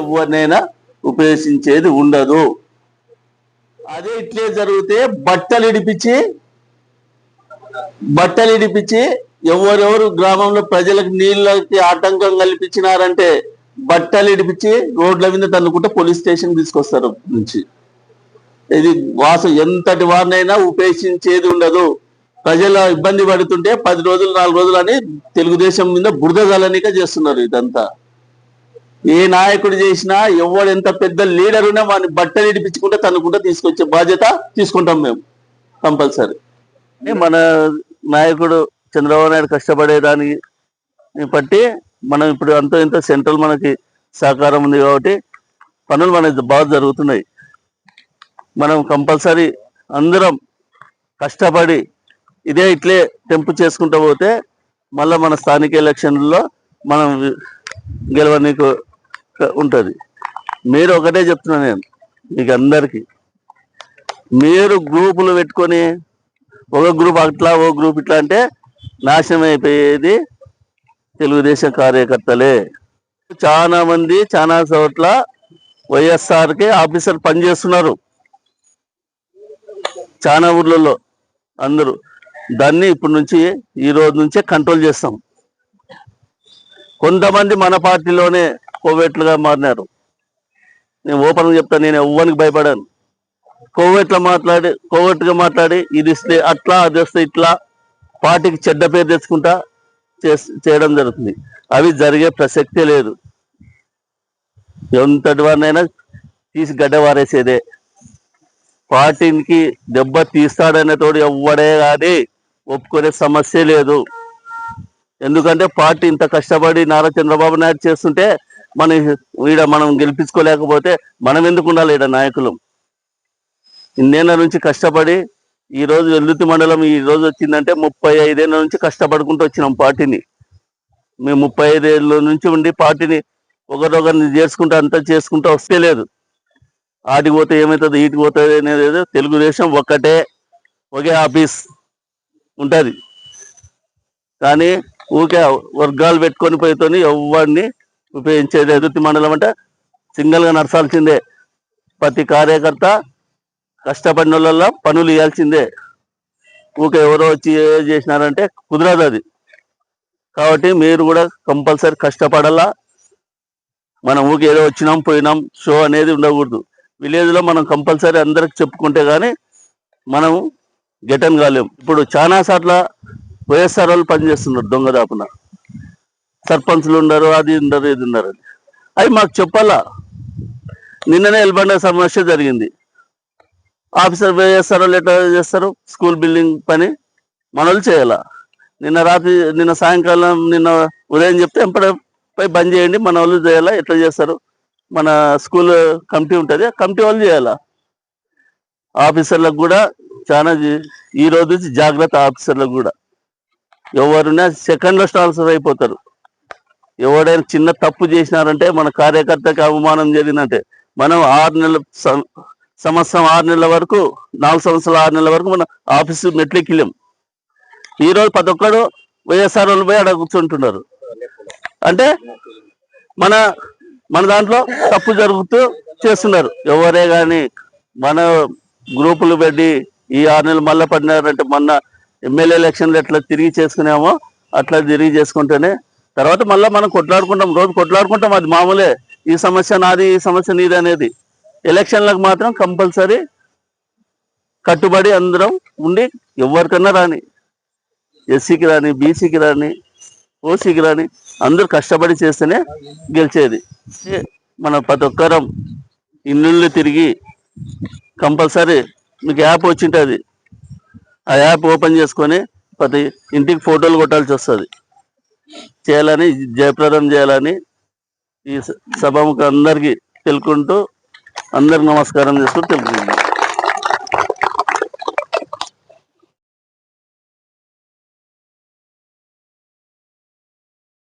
ఎవరినైనా ఉపేక్షించేది ఉండదు. అదే ఇట్లే జరిగితే బట్టలు ఇడిపించి ఎవరెవరు గ్రామంలో ప్రజలకు నీళ్ళకి ఆటంకం కల్పించినారంటే బట్టలు ఇడిపించి రోడ్ల మీద తన్నుకుంటే పోలీస్ స్టేషన్ తీసుకొస్తారు నుంచి. ఇది ఎంతటి వారినైనా ఉపేక్షించేది ఉండదు. ప్రజలు ఇబ్బంది పడుతుంటే 10 రోజులు 4 రోజులు అని తెలుగుదేశం మీద బురద జల్లనిక చేస్తున్నారు. ఇదంతా ఏ నాయకుడు చేసినా ఎవడు ఎంత పెద్ద లీడర్ ఉన్నా వాడిని బట్టలు ఇడిపించుకుంటే తన్నుకుంటే తీసుకొచ్చే బాధ్యత తీసుకుంటాం మేము కంపల్సరీ. మన నాయకుడు చంద్రబాబు నాయుడు కష్టపడేదాన్ని బట్టి మనం ఇప్పుడు అంతో ఇంత సెంట్రల్ మనకి సహకారం ఉంది కాబట్టి పనులు మనకి బాగా జరుగుతున్నాయి. మనం కంపల్సరీ అందరం కష్టపడి ఇదే ఇట్లే తెంపు చేసుకుంటూ పోతే మళ్ళీ మన స్థానిక ఎలక్షన్లలో మనం గెలవనీకు ఉంటుంది. మీరు ఒకటే చెప్తున్నా నేను మీకు అందరికీ, మీరు గ్రూపులు పెట్టుకొని ఒక గ్రూప్ అట్లా ఒక గ్రూప్ ఇట్లా అంటే నాశనం అయిపోయేది తెలుగుదేశం కార్యకర్తలే. చాలా మంది చాలా చోట్ల వైఎస్ఆర్కి ఆఫీసర్ పనిచేస్తున్నారు చాలా ఊర్లలో. అందరూ దాన్ని ఇప్పటి నుంచి ఈ రోజు నుంచే కంట్రోల్ చేస్తాం. కొంతమంది మన పార్టీలోనే కోవేట్లుగా మారినారు. నేను ఓపెన్గా చెప్తాను, నేను ఎవ్వరికి భయపడాను. కోవెట్గా మాట్లాడి ఇది ఇస్తే అట్లా అది వస్తే ఇట్లా పార్టీకి చెడ్డ పేరు తెచ్చుకుంటా చేయడం జరుగుతుంది. అవి జరిగే ప్రసక్తే లేదు. ఎంతటి వారినైనా తీసి గడ్డవారేసేదే. పార్టీకి దెబ్బ తీస్తాడనే తోడు ఎవ్వడే కానీ ఒప్పుకునే సమస్య లేదు. ఎందుకంటే పార్టీ ఇంత కష్టపడి నారా చంద్రబాబు నాయుడు చేస్తుంటే మనం గెలిపించుకోలేకపోతే మనం ఎందుకు ఉండాలి ఈడ నాయకులు? ఇన్నేళ్ల నుంచి కష్టపడి ఈ రోజు వెల్లుతి మండలం ఈ రోజు వచ్చిందంటే 35 ఏళ్ళ నుంచి కష్టపడుకుంటూ వచ్చినాం పార్టీని. మేము 35 ఏళ్ళ నుంచి ఉండి పార్టీని ఒకరిని చేర్చుకుంటూ అంతా చేసుకుంటూ వస్తే లేదు. ఆటికి పోతే ఏమవుతుంది ఈటికి పోతుంది అనేది తెలుగుదేశం ఒకే ఆఫీస్ ఉంటుంది. కానీ ఊకే వర్గాలు పెట్టుకొని పోయితోని ఎవరిని ఉపయోగించేది. ఎదుటి మండలం అంటే సింగల్గా నడచాల్సిందే. ప్రతి కార్యకర్త కష్టపడిన వాళ్ళ పనులు ఇవ్వాల్సిందే. ఊకే ఎవరో వచ్చి చేసినారంటే కుదరదు అది. కాబట్టి మీరు కూడా కంపల్సరీ కష్టపడాలా. మనం ఊకే ఏదో వచ్చినాం పోయినాం షో అనేది ఉండకూడదు. విలేజ్లో మనం కంపల్సరీ అందరికి చెప్పుకుంటే కానీ మనం గెటన్ కాలేం. ఇప్పుడు చాలా సార్ల వైఎస్ఆర్ వాళ్ళు పనిచేస్తున్నారు దొంగదాపున. సర్పంచ్లు ఉండరు, అది ఉండరు, ఇది ఉండరు. అవి మాకు చెప్పాలా. నిన్ననే ఎల్బండ సమస్య జరిగింది. ఆఫీసర్ వైఎస్ఆర్ వాళ్ళు ఎట్లా చేస్తారు? స్కూల్ బిల్డింగ్ పని మన వాళ్ళు చేయాలా. నిన్న సాయంకాలం నిన్న ఉదయం చెప్తే ఎంపడపై బంద్ చేయండి మన వాళ్ళు చేయాలా. ఎట్లా చేస్తారు? మన స్కూల్ కమిటీ ఉంటుంది, కమిటీ వాళ్ళు చేయాలా. ఆఫీసర్లకు కూడా చాలా ఈ రోజు నుంచి జాగ్రత్త. ఆఫీసర్లకు కూడా ఎవరున్నా సెకండ్లో ట్రాన్స్ఫర్ అయిపోతారు. ఎవడైనా చిన్న తప్పు చేసినారంటే మన కార్యకర్తకి అవమానం జరిగిందంటే మనం 6 నెలల సంవత్సరం 6 నెలల వరకు 4 సంవత్సరాల 6 నెలల వరకు మన ఆఫీసు మెట్లెక్కిలేం. ఈరోజు ప్రతి ఒక్కడు వైఎస్ఆర్ వాళ్ళు పోయి అక్కడ కూర్చుంటున్నారు. అంటే మన దాంట్లో తప్పు జరుగుతూ చేస్తున్నారు. ఎవరే కానీ మన గ్రూపులు పెట్టి ఈ 6 నెలలు మళ్ళీ పడినారంటే మొన్న ఎమ్మెల్యే ఎలక్షన్లు ఎట్లా తిరిగి చేసుకున్నామో అట్లా తిరిగి చేసుకుంటేనే తర్వాత మళ్ళీ మనం కొట్లాడుకుంటాం. రోజు కొట్లాడుకుంటాం, అది మామూలే. ఈ సమస్య నాది, ఈ సమస్య నీది అనేది. ఎలక్షన్లకు మాత్రం కంపల్సరీ కట్టుబడి అందరం ఉండి ఎవరికన్నా రాని, ఎస్సీకి రాని, బీసీకి రాని, ఓసీకి రాని అందరూ కష్టపడి చేస్తేనే గెలిచేది. మన ప్రతి ఒక్కరం ఇల్లు తిరిగి కంపల్సరీ మీకు యాప్ వచ్చింటుంది. ఆ యాప్ ఓపెన్ చేసుకొని ప్రతి ఇంటికి ఫోటోలు కొట్టాల్సి వస్తుంది. చేయాలని జయప్రదం చేయాలని ఈ సభముఖ అందరికీ తెలుపుకుంటూ అందరికి నమస్కారం చేసుకుంటూ తెలుపుకుంటున్నాను.